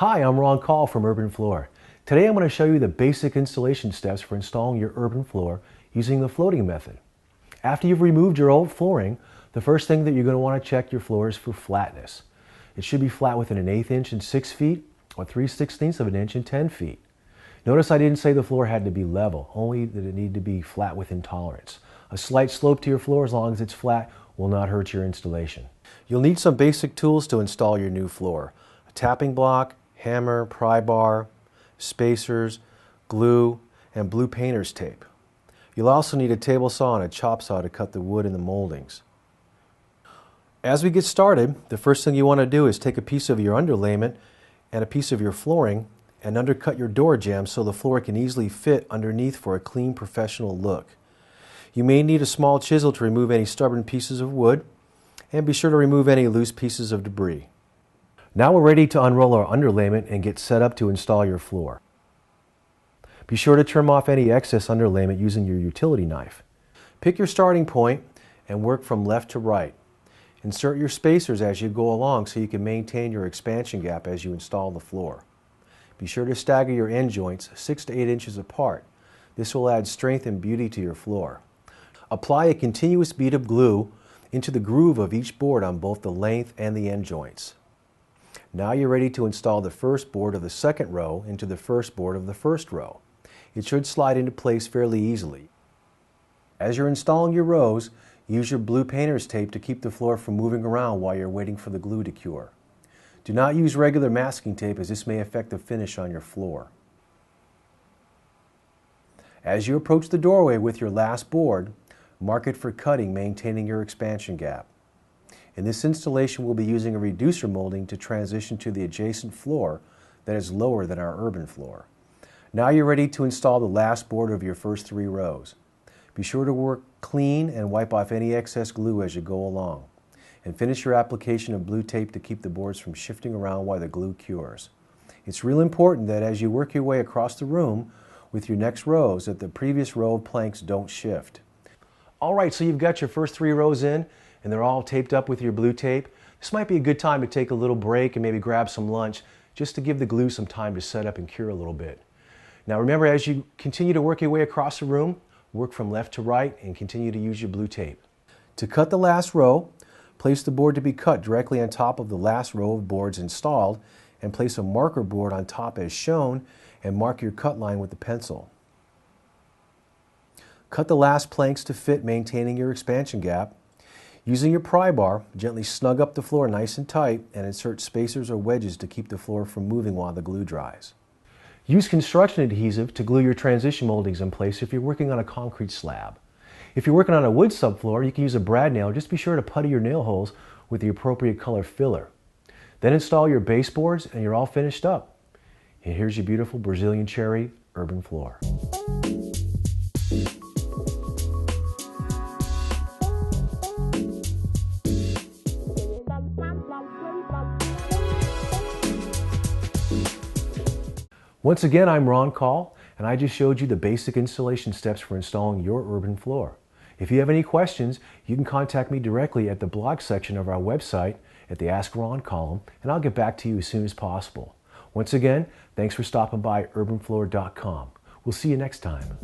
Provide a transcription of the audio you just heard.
Hi, I'm Ron Call from Urbanfloor. Today I'm going to show you the basic installation steps for installing your urban floor using the floating method. After you've removed your old flooring, the first thing that you're going to want to check your floor is for flatness. It should be flat within 1/8 inch and 6 feet or 3/16 of an inch and 10 feet. Notice I didn't say the floor had to be level, only that it needed to be flat within tolerance. A slight slope to your floor, as long as it's flat, will not hurt your installation. You'll need some basic tools to install your new floor. A tapping block, hammer, pry bar, spacers, glue, and blue painter's tape. You'll also need a table saw and a chop saw to cut the wood in the moldings. As we get started, the first thing you want to do is take a piece of your underlayment and a piece of your flooring and undercut your door jamb so the floor can easily fit underneath for a clean, professional look. You may need a small chisel to remove any stubborn pieces of wood, and be sure to remove any loose pieces of debris. Now we're ready to unroll our underlayment and get set up to install your floor. Be sure to trim off any excess underlayment using your utility knife. Pick your starting point and work from left to right. Insert your spacers as you go along so you can maintain your expansion gap as you install the floor. Be sure to stagger your end joints 6 to 8 inches apart. This will add strength and beauty to your floor. Apply a continuous bead of glue into the groove of each board on both the length and the end joints. Now you're ready to install the first board of the second row into the first board of the first row. It should slide into place fairly easily. As you're installing your rows, use your blue painter's tape to keep the floor from moving around while you're waiting for the glue to cure. Do not use regular masking tape, as this may affect the finish on your floor. As you approach the doorway with your last board, mark it for cutting, maintaining your expansion gap. In this installation, we'll be using a reducer molding to transition to the adjacent floor that is lower than our urban floor. Now you're ready to install the last board of your first 3 rows. Be sure to work clean and wipe off any excess glue as you go along. And finish your application of blue tape to keep the boards from shifting around while the glue cures. It's real important that as you work your way across the room with your next rows, that the previous row of planks don't shift. Alright, so you've got your first 3 rows in and they're all taped up with your blue tape. This might be a good time to take a little break and maybe grab some lunch just to give the glue some time to set up and cure a little bit. Now remember, as you continue to work your way across the room, work from left to right and continue to use your blue tape. To cut the last row, place the board to be cut directly on top of the last row of boards installed, and place a marker board on top as shown and mark your cut line with the pencil. Cut the last planks to fit, maintaining your expansion gap. Using your pry bar, gently snug up the floor nice and tight and insert spacers or wedges to keep the floor from moving while the glue dries. Use construction adhesive to glue your transition moldings in place if you're working on a concrete slab. If you're working on a wood subfloor, you can use a brad nail. Just be sure to putty your nail holes with the appropriate color filler. Then install your baseboards and you're all finished up. And here's your beautiful Brazilian cherry urban floor. Once again, I'm Ron Call, and I just showed you the basic installation steps for installing your urban floor. If you have any questions, you can contact me directly at the blog section of our website at the Ask Ron column, and I'll get back to you as soon as possible. Once again, thanks for stopping by urbanfloor.com. We'll see you next time.